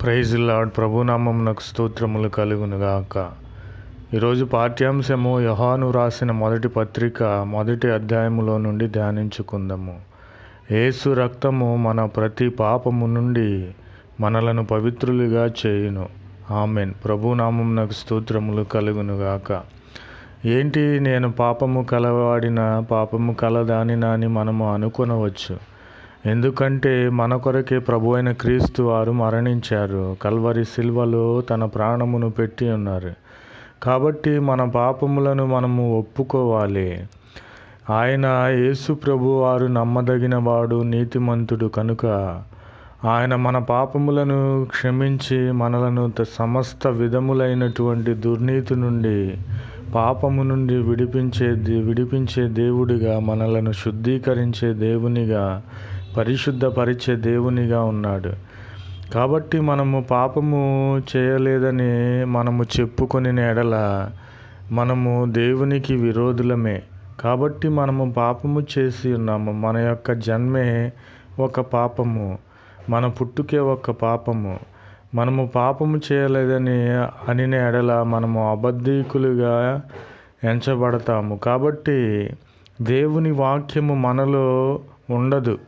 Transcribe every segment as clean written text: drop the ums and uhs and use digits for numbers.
Praise lord. ప్రభునామమునకు స్తోత్రములు కలుగునుగాక. ఈరోజు పాఠ్యాంశము యోహాను రాసిన మొదటి పత్రిక మొదటి అధ్యాయములో నుండి ధ్యానించుకుందాము. యేసు రక్తము మన ప్రతి పాపము నుండి మనలను పవిత్రులుగా చేయును. ఆమెన్. ప్రభునామమునకు స్తోత్రములు కలుగునుగాక. ఏంటి, నేను పాపము కలవాడిన, పాపము కలదానినా అని మనము అనుకొనవచ్చు. ఎందుకంటే మన కొరకే ప్రభు అయిన క్రీస్తు వారు మరణించారు. కల్వరి సిల్వలో తన ప్రాణమును పెట్టి ఉన్నారు. కాబట్టి మన పాపములను మనము ఒప్పుకోవాలి. ఆయన యేసు ప్రభు వారు నమ్మదగిన వాడు, నీతిమంతుడు కనుక ఆయన మన పాపములను క్షమించి మనలను సమస్త విధములైనటువంటి దుర్నీతి నుండి, పాపము నుండి విడిపించే దేవుడిగా, మనలను శుద్ధీకరించే దేవునిగా, పరిశుద్ధపరిచే దేవునిగా ఉన్నాడు. కాబట్టి మనము పాపము చేయలేదని మనము చెప్పుకొని ఎడల మనము దేవునికి విరోధులమే. కాబట్టి మనము పాపము చేసి ఉన్నాము. మన యొక్క జన్మే ఒక పాపము, మన పుట్టుకే ఒక పాపము. మనము పాపము చేయలేదని అనిన ఎడల మనము అబద్ధీకులుగా ఎంచబడతాము. కాబట్టి దేవుని వాక్యము మనలో ఉండదు.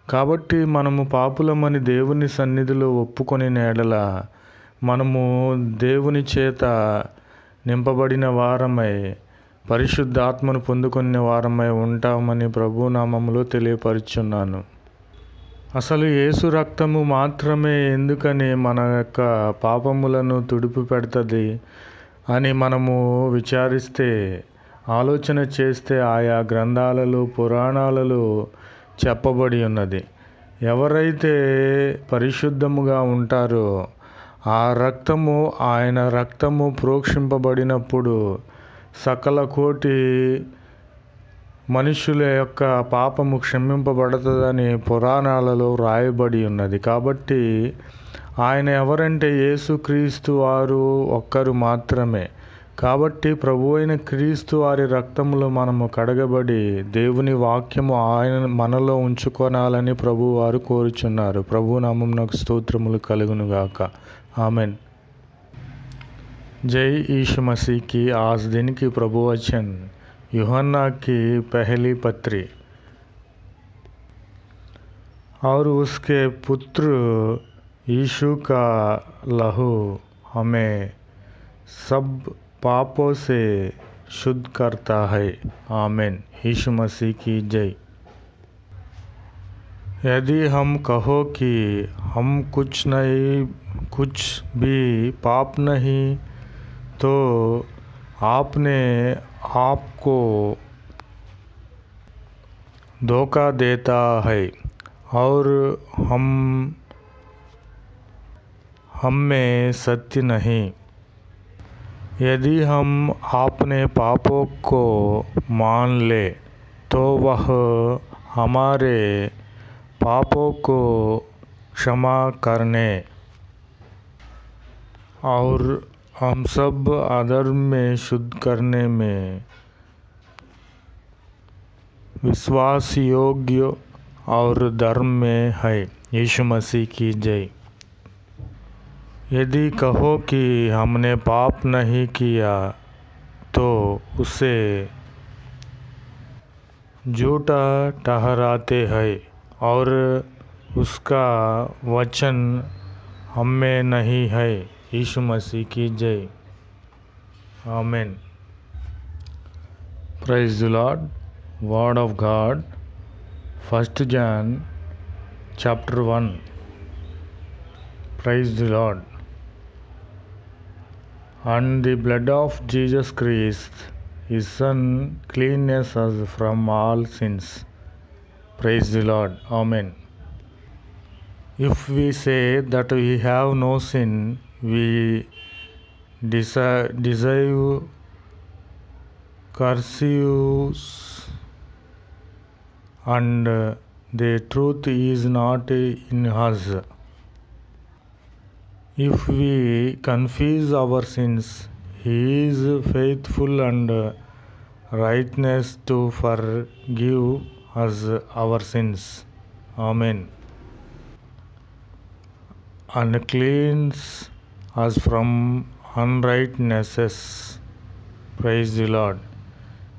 కాబట్టి మనము పాపులమని దేవుని సన్నిధిలో ఒప్పుకొని ఎడల మనము దేవుని చేత నింపబడిన వారమై, పరిశుద్ధాత్మను పొందుకునే వారమై ఉంటామని ప్రభునామములో తెలియపరుచున్నాను. అసలు యేసు రక్తము మాత్రమే ఎందుకని మన యొక్క పాపములను తుడిపి పెడుతుంది అని మనము విచారిస్తే, ఆలోచన చేస్తే ఆయా గ్రంథాలలో, పురాణాలలో చెప్పబడి ఉన్నది. ఎవరైతే పరిశుద్ధముగా ఉంటారో ఆ రక్తము, ఆయన రక్తము ప్రోక్షింపబడినప్పుడు సకల కోటి మనుషుల యొక్క పాపము క్షమింపబడుతుందని పురాణాలలో రాయబడి ఉన్నది. కాబట్టి ఆయన ఎవరంటే యేసుక్రీస్తు వారు ఒక్కరు మాత్రమే. కాబట్టి ప్రభు అయిన క్రీస్తు వారి రక్తములో మనము కడగబడి దేవుని వాక్యము ఆయన మనలో ఉంచుకోనాలని ప్రభు వారు కోరుచున్నారు. ప్రభు నామమునకు స్తోత్రములు కలుగునుగాక. आमेन। जय यीशु मसीह की। आज दिन की प्रभु वचन यूहन्ना की पहली पत्री। और उसके पुत्र यीशु का लहू हमें सब पापों से शुद्ध करता है। आमीन। यीशु मसीह की जय। यदि हम कहो कि हम कुछ भी पाप नहीं, तो आपने आपको धोखा देता है और हम में सत्य नहीं। यदि हम अपने पापों को मान ले तो वह हमारे पापों को क्षमा करने और हम सब अधर्म में शुद्ध करने में विश्वास योग्य और धर्म में है। यीशु मसीह की जय। यदि कहो कि हमने पाप नहीं किया तो उसे झूठा ठहराते हैं और उसका वचन हम में नहीं है। यीशु मसीह की जय। आमीन। Praise the Lord. Word of God, 1 John chapter 1. Praise the Lord. And the blood of Jesus Christ, His Son, cleanses us from all sins. Praise the Lord. Amen. If we say that we have no sin, we deserve curses, and the truth is not in us. If we confess our sins, He is faithful and righteous to forgive us our sins. Amen. and cleans us from unrighteousness. Praise the Lord.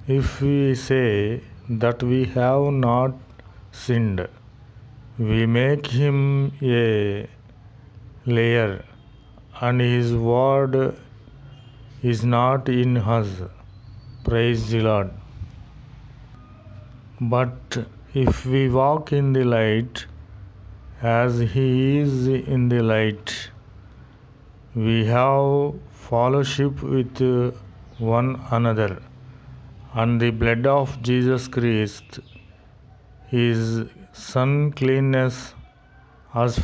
If we say that we have not sinned, we make him a liar, and his word is not in us. Praise the Lord. But if we walk in the light, as he is in the light, we have fellowship with one another, and the blood of Jesus Christ, his Son, cleanses us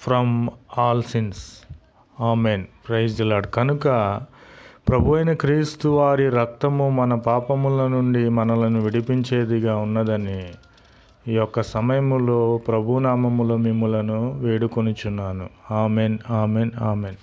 from all sins. Amen. Praise the Lord. కనుక ప్రభు అయిన క్రీస్తు వారి రక్తము మన పాపముల నుండి మనలను విడిపించేదిగా ఉన్నదని ఈ యొక్క సమయములో ప్రభునామములో మిమ్ములను వేడుకొనుచున్నాను. Amen, amen, amen.